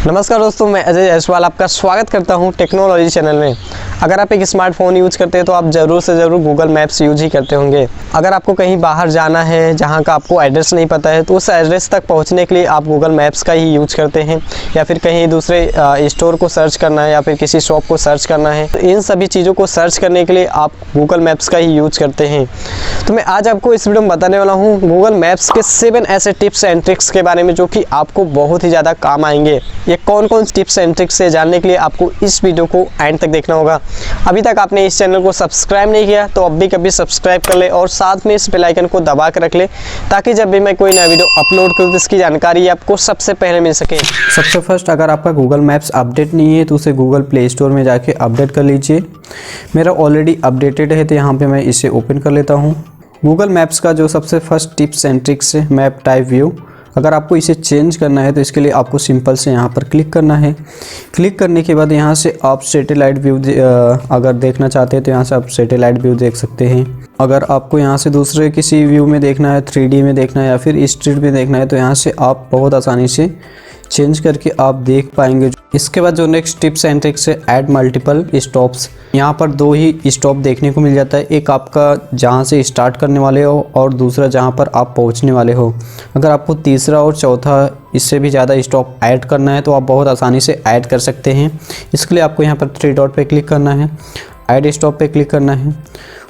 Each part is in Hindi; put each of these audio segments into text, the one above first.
नमस्कार दोस्तों, मैं अजय जायसवाल आपका स्वागत करता हूं टेक्नोलॉजी चैनल में। अगर आप एक स्मार्टफोन यूज करते हैं तो आप ज़रूर से ज़रूर गूगल मैप्स यूज ही करते होंगे। अगर आपको कहीं बाहर जाना है जहां का आपको एड्रेस नहीं पता है तो उस एड्रेस तक पहुंचने के लिए आप गूगल मैप्स का ही यूज करते हैं, या फिर कहीं दूसरे स्टोर को सर्च करना है या फिर किसी शॉप को सर्च करना है, तो इन सभी चीज़ों को सर्च करने के लिए आप गूगल मैप्स का ही यूज करते हैं। तो मैं आज आपको इस वीडियो में बताने वाला हूँ गूगल मैप्स के 7 ऐसे टिप्स एंड ट्रिक्स के बारे में जो कि आपको बहुत ही ज़्यादा काम आएंगे। ये कौन कौन टिप्स एंड ट्रिक्स है जानने के लिए आपको इस वीडियो को एंड तक देखना होगा। अभी तक आपने इस चैनल को सब्सक्राइब नहीं किया तो अब भी कभी सब्सक्राइब कर ले और साथ में इस बेल आइकन को दबा कर रख ले, ताकि जब भी मैं कोई नया वीडियो अपलोड करूँ तो इसकी जानकारी आपको सबसे पहले मिल सके। सबसे फर्स्ट, अगर आपका गूगल मैप्स अपडेट नहीं है तो उसे गूगल प्ले स्टोर में जाके अपडेट कर लीजिए। मेरा ऑलरेडी अपडेटेड है तो यहाँ पे मैं इसे ओपन कर लेता हूँ। गूगल मैप्स का जो सबसे फर्स्ट टिप्स एंड ट्रिक्स है मैप टाइप व्यू। अगर आपको इसे चेंज करना है तो इसके लिए आपको सिंपल से यहाँ पर क्लिक करना है। क्लिक करने के बाद यहाँ से आप सैटेलाइट व्यू अगर देखना चाहते हैं तो यहाँ से आप सैटेलाइट व्यू देख सकते हैं। अगर आपको यहाँ से दूसरे किसी व्यू में देखना है, 3D में देखना है या फिर स्ट्रीट में देखना है तो यहाँ से आप बहुत आसानी से चेंज करके आप देख पाएंगे। इसके बाद जो नेक्स्ट टिप्स एंड ट्रिक्स है ऐड मल्टीपल स्टॉप्स। यहाँ पर 2 ही स्टॉप देखने को मिल जाता है, एक आपका जहाँ से स्टार्ट करने वाले हो और दूसरा जहाँ पर आप पहुँचने वाले हो। अगर आपको तीसरा और चौथा इससे भी ज़्यादा स्टॉप ऐड करना है तो आप बहुत आसानी से ऐड कर सकते हैं। इसके लिए आपको यहाँ पर 3 डॉट पे क्लिक करना है, ऐड स्टॉप पे क्लिक करना है।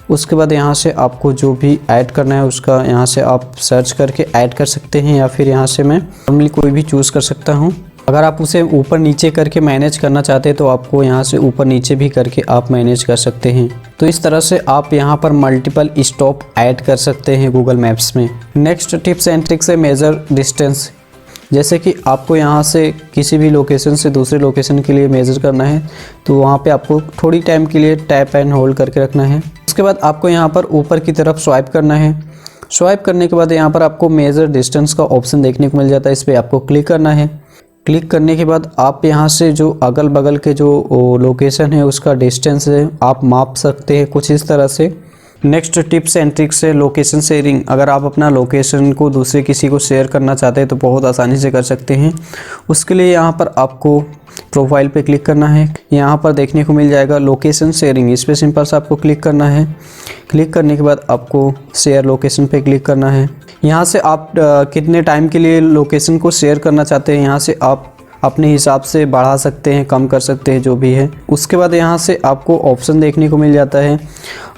उसके बाद यहाँ से आपको जो भी ऐड करना है उसका यहाँ से आप सर्च करके ऐड कर सकते हैं, या फिर यहाँ से मैं नॉर्मली कोई भी चूज़ कर सकता हूँ। अगर आप उसे ऊपर नीचे करके मैनेज करना चाहते हैं तो आपको यहाँ से ऊपर नीचे भी करके आप मैनेज कर सकते हैं। तो इस तरह से आप यहाँ पर मल्टीपल स्टॉप ऐड कर सकते हैं गूगल मैप्स में। नेक्स्ट टिप्स एंड ट्रिक्स है मेजर डिस्टेंस। जैसे कि आपको यहाँ से किसी भी लोकेशन से दूसरे लोकेशन के लिए मेज़र करना है तो वहाँ पे आपको थोड़ी टाइम के लिए टैप एंड होल्ड करके रखना है। उसके बाद आपको यहाँ पर ऊपर की तरफ स्वाइप करना है। स्वाइप करने के बाद यहाँ पर आपको मेजर डिस्टेंस का ऑप्शन देखने को मिल जाता है, इस पर आपको क्लिक करना है। क्लिक करने के बाद आप यहाँ से जो अगल बगल के जो लोकेशन है उसका डिस्टेंस है आप माप सकते हैं कुछ इस तरह से। नेक्स्ट टिप्स एंड ट्रिक्स है लोकेशन शेयरिंग। अगर आप अपना लोकेशन को दूसरे किसी को शेयर करना चाहते हैं तो बहुत आसानी से कर सकते हैं। उसके लिए यहाँ पर आपको प्रोफाइल पे क्लिक करना है। यहाँ पर देखने को मिल जाएगा लोकेशन शेयरिंग, इस पर सिंपल से आपको क्लिक करना है। क्लिक करने के बाद आपको शेयर लोकेशन पे क्लिक करना है। यहाँ से आप कितने टाइम के लिए लोकेशन को शेयर करना चाहते हैं यहाँ से आप अपने हिसाब से बढ़ा सकते हैं, कम कर सकते हैं, जो भी है। उसके बाद यहाँ से आपको ऑप्शन देखने को मिल जाता है,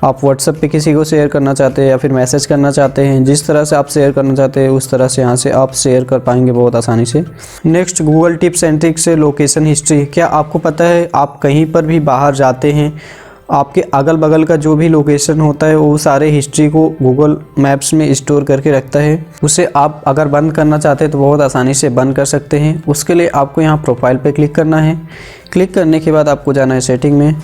आप व्हाट्सएप पे किसी को शेयर करना चाहते हैं या फिर मैसेज करना चाहते हैं, जिस तरह से आप शेयर करना चाहते हैं उस तरह से यहाँ से आप शेयर कर पाएंगे बहुत आसानी से। Next Google tips and tricks से लोकेशन हिस्ट्री। क्या आपको पता है आप कहीं पर भी बाहर जाते हैं, आपके अगल बगल का जो भी लोकेशन होता है वो सारे हिस्ट्री को गूगल मैप्स में स्टोर करके रखता है। उसे आप अगर बंद करना चाहते हैं तो बहुत आसानी से बंद कर सकते हैं। उसके लिए आपको यहाँ प्रोफाइल पे क्लिक करना है। क्लिक करने के बाद आपको जाना है सेटिंग में।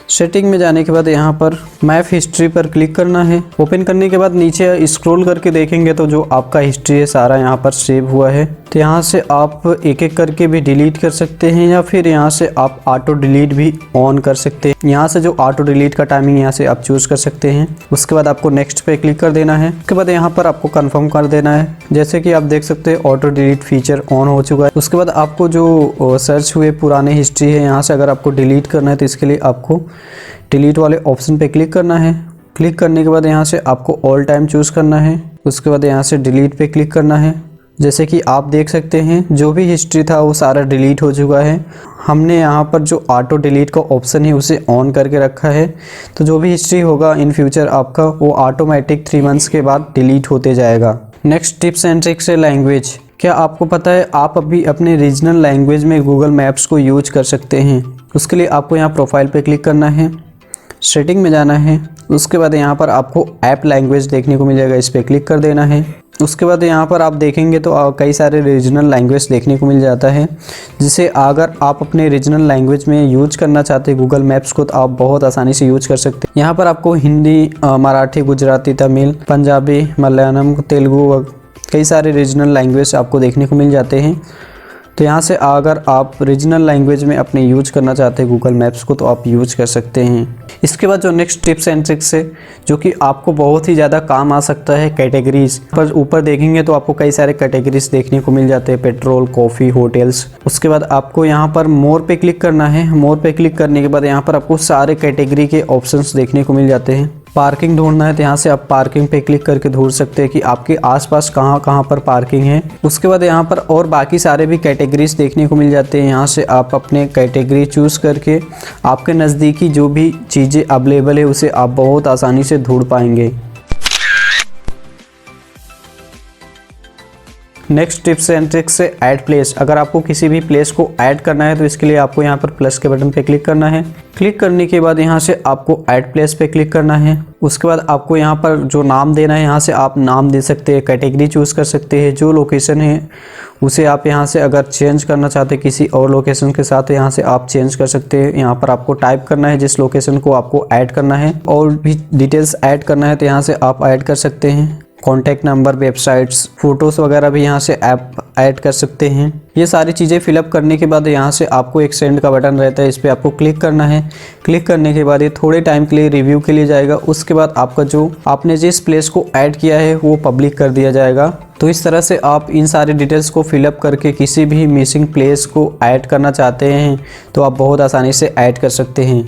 सेटिंग में जाने के बाद यहाँ पर मैप हिस्ट्री पर क्लिक करना है। ओपन करने के बाद नीचे स्क्रॉल करके देखेंगे तो जो आपका हिस्ट्री है सारा यहाँ पर सेव हुआ है। तो यहाँ से आप एक एक करके भी डिलीट कर सकते हैं या फिर यहाँ से आप ऑटो डिलीट भी ऑन कर सकते हैं। यहाँ से जो ऑटो डिलीट का टाइमिंग यहाँ से आप चूज़ कर सकते हैं। उसके बाद आपको नेक्स्ट पे क्लिक कर देना है। उसके बाद यहाँ पर आपको कन्फर्म कर देना है। जैसे कि आप देख सकते हैं ऑटो डिलीट फीचर ऑन हो चुका है। उसके बाद आपको जो सर्च हुए पुराने हिस्ट्री है यहाँ से अगर आपको डिलीट करना है तो इसके लिए आपको डिलीट वाले ऑप्शन पे क्लिक करना है। क्लिक करने के बाद यहाँ से आपको ऑल टाइम चूज़ करना है। उसके बाद यहाँ से डिलीट पे क्लिक करना है। जैसे कि आप देख सकते हैं जो भी हिस्ट्री था वो सारा डिलीट हो चुका है। हमने यहाँ पर जो ऑटो डिलीट का ऑप्शन है उसे ऑन करके रखा है, तो जो भी हिस्ट्री होगा इन फ्यूचर आपका वो ऑटोमेटिक 3 मंथ्स के बाद डिलीट होते जाएगा। नेक्स्ट टिप्स एंड ट्रिक्स है लैंग्वेज। क्या आपको पता है आप अभी अपने रीजनल लैंग्वेज में गूगल मैप्स को यूज कर सकते हैं। उसके लिए आपको यहाँ प्रोफाइल पे क्लिक करना है, सेटिंग में जाना है। उसके बाद यहाँ पर आपको ऐप लैंग्वेज देखने को मिल जाएगा, इस पर क्लिक कर देना है। उसके बाद यहाँ पर आप देखेंगे तो कई सारे रीजनल लैंग्वेज देखने को मिल जाता है, जिसे अगर आप अपने रीजनल लैंग्वेज में यूज करना चाहते हैं गूगल मैप्स को तो आप बहुत आसानी से यूज कर सकते हैं। यहाँ पर आपको हिंदी, मराठी, गुजराती, तमिल, पंजाबी, मलयालम, तेलुगु, कई सारे रीजनल लैंग्वेज आपको देखने को मिल जाते हैं। तो यहाँ से अगर आप रीजनल लैंग्वेज में अपने यूज करना चाहते हैं गूगल मैप्स को, तो आप यूज कर सकते हैं। इसके बाद जो नेक्स्ट टिप्स एंड ट्रिक्स है जो कि आपको बहुत ही ज़्यादा काम आ सकता है, कैटेगरीज। पर ऊपर देखेंगे तो आपको कई सारे कैटेगरीज देखने को मिल जाते हैं, पेट्रोल, कॉफ़ी, होटल्स। उसके बाद आपको यहाँ पर मोर पे क्लिक करना है। मोर पे क्लिक करने के बाद यहाँ पर आपको सारे कैटेगरी के ऑप्शंस देखने को मिल जाते हैं। पार्किंग ढूंढना है तो यहाँ से आप पार्किंग पे क्लिक करके ढूंढ सकते हैं कि आपके आसपास कहाँ कहाँ पर पार्किंग है। उसके बाद यहाँ पर और बाकी सारे भी कैटेगरीज देखने को मिल जाते हैं। यहाँ से आप अपने कैटेगरी चूज़ करके आपके नज़दीकी जो भी चीज़ें अवेलेबल है उसे आप बहुत आसानी से ढूंढ पाएंगे। नेक्स्ट टिप्स एंड ट्रिक्स है ऐड प्लेस। अगर आपको किसी भी प्लेस को ऐड करना है तो इसके लिए आपको यहाँ पर प्लस के बटन पे क्लिक करना है। क्लिक करने के बाद यहाँ से आपको ऐड प्लेस पे क्लिक करना है। उसके बाद आपको यहाँ पर जो नाम देना है यहाँ से आप नाम दे सकते हैं, कैटेगरी चूज़ कर सकते हैं। जो लोकेशन है उसे आप यहाँ से अगर चेंज करना चाहते हैं किसी और लोकेशन के साथ, यहाँ से आप चेंज कर सकते हैं। यहाँ पर आपको टाइप करना है जिस लोकेशन को आपको ऐड करना है, और भी डिटेल्स ऐड करना है तो यहाँ से आप ऐड कर सकते हैं। कॉन्टैक्ट नंबर, वेबसाइट्स, फोटोज़ वगैरह भी यहाँ से ऐप ऐड कर सकते हैं। ये सारी चीज़ें फिलअप करने के बाद यहाँ से आपको एक सेंड का बटन रहता है, इस पर आपको क्लिक करना है। क्लिक करने के बाद ये थोड़े टाइम के लिए रिव्यू के लिए जाएगा। उसके बाद आपका जो आपने जिस प्लेस को ऐड किया है वो पब्लिक कर दिया जाएगा। तो इस तरह से आप इन सारे डिटेल्स को फिलअप करके किसी भी मिसिंग प्लेस को ऐड करना चाहते हैं तो आप बहुत आसानी से ऐड कर सकते हैं।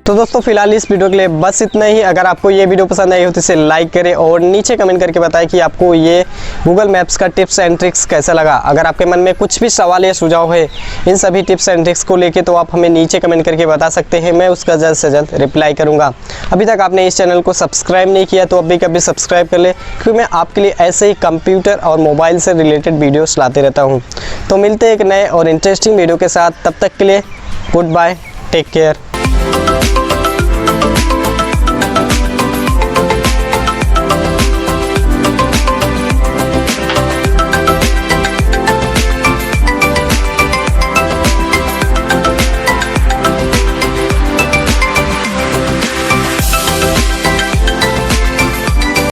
तो दोस्तों फिलहाल इस वीडियो के लिए बस इतना ही। अगर आपको ये वीडियो पसंद आई हो तो इसे लाइक करें और नीचे कमेंट करके बताएं कि आपको ये गूगल मैप्स का टिप्स एंड ट्रिक्स कैसा लगा। अगर आपके मन में कुछ भी सवाल या सुझाव है इन सभी टिप्स एंड ट्रिक्स को लेके तो आप हमें नीचे कमेंट करके बता सकते हैं, मैं उसका जल्द से जल्द रिप्लाई करूँगा। अभी तक आपने इस चैनल को सब्सक्राइब नहीं किया तो अभी कभी सब्सक्राइब कर ले, क्योंकि मैं आपके लिए ऐसे ही कंप्यूटर और मोबाइल से रिलेटेड वीडियोज़ लाते रहता हूँ। तो मिलते हैं एक नए और इंटरेस्टिंग वीडियो के साथ, तब तक के लिए गुड बाय, टेक केयर।